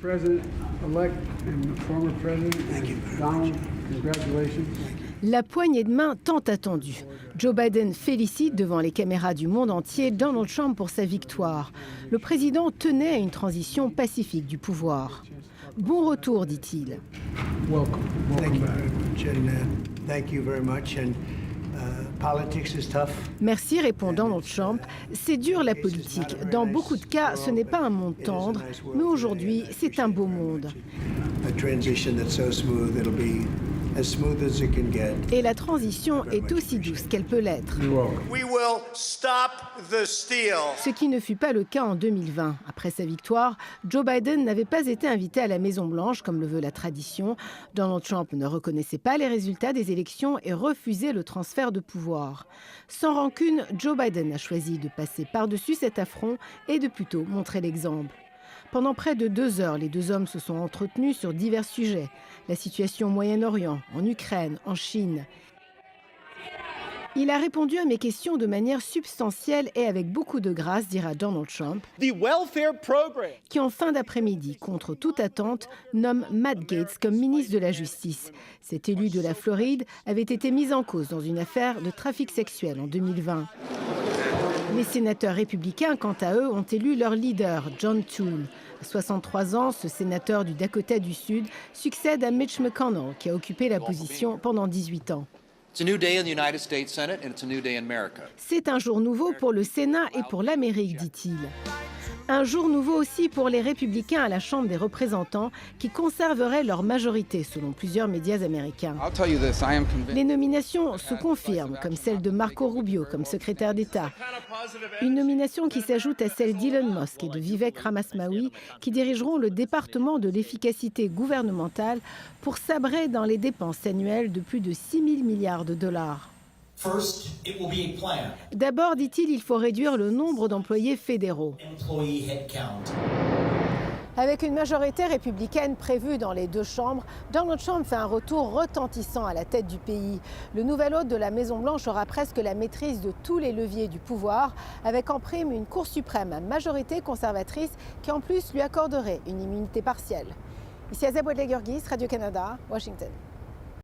President-elect and former president, Donald, congratulations. La poignée de main tant attendue. Joe Biden félicite devant les caméras du monde entier Donald Trump pour sa victoire. Le président tenait à une transition pacifique du pouvoir. Bon retour, dit-il. Welcome. Merci, répond Donald Trump. C'est dur la politique. Dans beaucoup de cas, ce n'est pas un monde tendre, mais aujourd'hui, c'est un beau monde. Et la transition est aussi douce qu'elle peut l'être. Ce qui ne fut pas le cas en 2020. Après sa victoire, Joe Biden n'avait pas été invité à la Maison-Blanche, comme le veut la tradition. Donald Trump ne reconnaissait pas les résultats des élections et refusait le transfert de pouvoir. Sans rancune, Joe Biden a choisi de passer par-dessus cet affront et de plutôt montrer l'exemple. Pendant près de 2 heures, les deux hommes se sont entretenus sur divers sujets. La situation au Moyen-Orient, en Ukraine, en Chine. Il a répondu à mes questions de manière substantielle et avec beaucoup de grâce, dira Donald Trump, qui en fin d'après-midi, contre toute attente, nomme Matt Gaetz comme ministre de la Justice. Cet élu de la Floride avait été mis en cause dans une affaire de trafic sexuel en 2020. Les sénateurs républicains, quant à eux, ont élu leur leader, John Thune. À 63 ans, ce sénateur du Dakota du Sud succède à Mitch McConnell, qui a occupé la position pendant 18 ans. C'est un jour nouveau pour le Sénat et pour l'Amérique, dit-il. Un jour nouveau aussi pour les républicains à la Chambre des représentants qui conserveraient leur majorité, selon plusieurs médias américains. Les nominations se confirment, comme celle de Marco Rubio comme secrétaire d'État. Une nomination qui s'ajoute à celle d'Elon Musk et de Vivek Ramaswamy qui dirigeront le département de l'efficacité gouvernementale pour sabrer dans les dépenses annuelles de plus de 6 000 milliards de dollars. D'abord, dit-il, il faut réduire le nombre d'employés fédéraux. Avec une majorité républicaine prévue dans les 2 chambres, Donald Trump fait un retour retentissant à la tête du pays. Le nouvel hôte de la Maison-Blanche aura presque la maîtrise de tous les leviers du pouvoir, avec en prime une Cour suprême à majorité conservatrice qui en plus lui accorderait une immunité partielle. Ici Azab Ouadlaï-Gurgis, Radio-Canada, Washington.